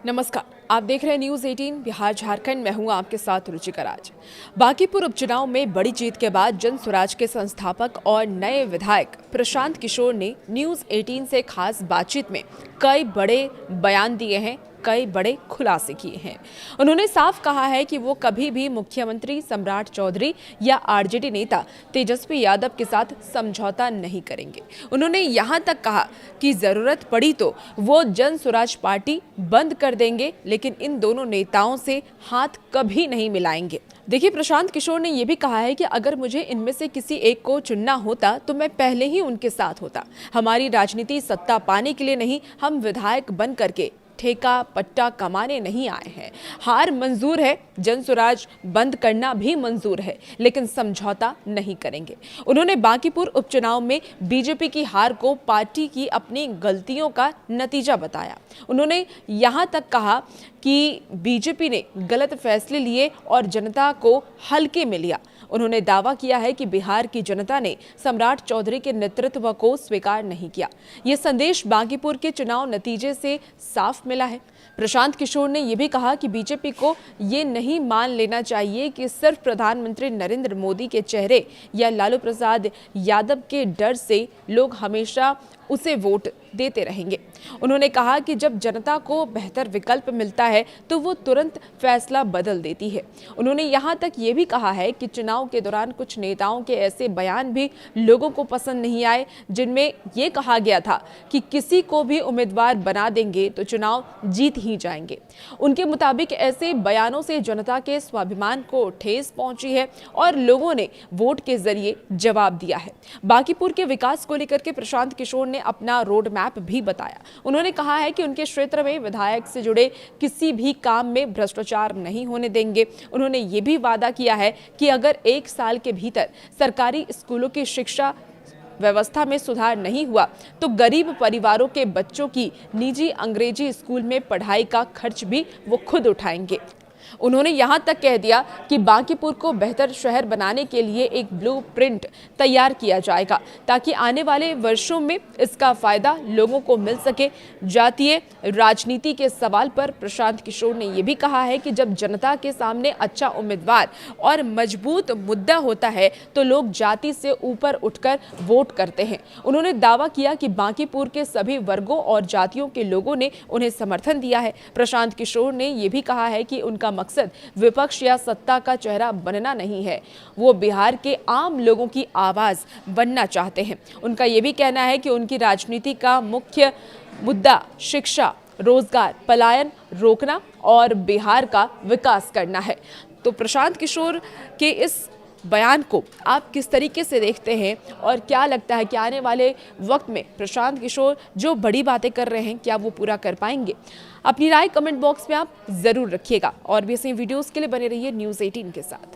नमस्कार, आप देख रहे हैं न्यूज़ 18 बिहार झारखंड। मैं हूं आपके साथ रुचिकर। आज बांकीपुर उपचुनाव में बड़ी जीत के बाद जन स्वराज के संस्थापक और नए विधायक प्रशांत किशोर ने न्यूज़ 18 से खास बातचीत में कई बड़े बयान दिए हैं, कई बड़े खुलासे किए हैं। उन्होंने साफ कहा है कि वो कभी भी मुख्यमंत्री सम्राट चौधरी या आरजेडी नेता तेजस्वी यादव के साथ समझौता नहीं करेंगे। उन्होंने यहां तक कहा कि जरूरत पड़ी तो वो जन स्वराज पार्टी बंद कर देंगे, लेकिन इन दोनों नेताओं से हाथ कभी नहीं मिलाएंगे। देखिए, प्रशांत किशोर ने यह भी कहा है कि अगर मुझे इनमें से किसी एक को चुनना होता तो मैं पहले ही उनके साथ होता। हमारी राजनीति सत्ता पाने के लिए नहीं, हम विधायक बन करके ठेका पट्टा कमाने नहीं आए हैं। हार मंजूर है, जन स्वराज बंद करना भी मंजूर है, लेकिन समझौता नहीं करेंगे। उन्होंने बांकीपुर उपचुनाव में बीजेपी की हार को पार्टी की अपनी गलतियों का नतीजा बताया। उन्होंने यहां तक कहा कि बीजेपी ने गलत फैसले लिए और जनता को हल्के में लिया। उन्होंने दावा किया है कि बिहार की जनता ने सम्राट चौधरी के नेतृत्व को स्वीकार नहीं किया। ये संदेश बांकीपुर के चुनाव नतीजे से साफ मिला है। प्रशांत किशोर ने यह भी कहा कि बीजेपी को ये नहीं मान लेना चाहिए कि सिर्फ प्रधानमंत्री नरेंद्र मोदी के चेहरे या लालू प्रसाद यादव के डर से लोग हमेशा उसे वोट देते रहेंगे। उन्होंने कहा कि जब जनता को बेहतर विकल्प मिलता है तो वो तुरंत फैसला बदल देती है। उन्होंने यहाँ तक ये भी कहा है कि चुनाव के दौरान कुछ नेताओं के ऐसे बयान भी लोगों को पसंद नहीं आए, जिनमें ये कहा गया था कि किसी को भी उम्मीदवार बना देंगे तो चुनाव जीत ही जाएंगे। उनके मुताबिक ऐसे बयानों से जनता के स्वाभिमान को ठेस पहुंची है और लोगों ने वोट के जरिए जवाब दिया है। बांकीपुर के विकास को लेकर के प्रशांत किशोर ने अपना रोड मैप भी बताया। उन्होंने कहा है कि उनके क्षेत्र में विधायक से जुड़े किसी भी काम में भ्रष्टाचार नहीं होने देंगे। उन्होंने ये भी वादा किया है कि अगर 1 साल के भीतर सरकारी स्कूलों की शिक्षा व्यवस्था में सुधार नहीं हुआ तो गरीब परिवारों के बच्चों की निजी अंग्रेजी स्कूल में पढ़ाई का खर्च भी वो खुद उठाएंगे। उन्होंने यहां तक कह दिया कि बांकीपुर को बेहतर शहर बनाने के लिए एक ब्लूप्रिंट तैयार किया जाएगा ताकि आने वाले वर्षों में इसका फायदा लोगों को मिल सके। जातीय राजनीति के सवाल पर प्रशांत किशोर ने यह भी कहा है कि जब जनता के सामने अच्छा उम्मीदवार और मजबूत मुद्दा होता है तो लोग जाति से ऊपर उठकर वोट करते हैं। उन्होंने दावा किया कि बांकीपुर के सभी वर्गों और जातियों के लोगों ने उन्हें समर्थन दिया है। प्रशांत किशोर ने यह भी कहा है कि उनका मकसद विपक्ष या सत्ता का चेहरा बनना नहीं है, वो बिहार के आम लोगों की आवाज बनना चाहते हैं। उनका यह भी कहना है कि उनकी राजनीति का मुख्य मुद्दा शिक्षा, रोजगार, पलायन रोकना और बिहार का विकास करना है। तो प्रशांत किशोर के इस बयान को आप किस तरीके से देखते हैं और क्या लगता है कि आने वाले वक्त में प्रशांत किशोर जो बड़ी बातें कर रहे हैं क्या वो पूरा कर पाएंगे? अपनी राय कमेंट बॉक्स में आप जरूर रखिएगा और भी ऐसे वीडियोस के लिए बने रहिए न्यूज़ 18 के साथ।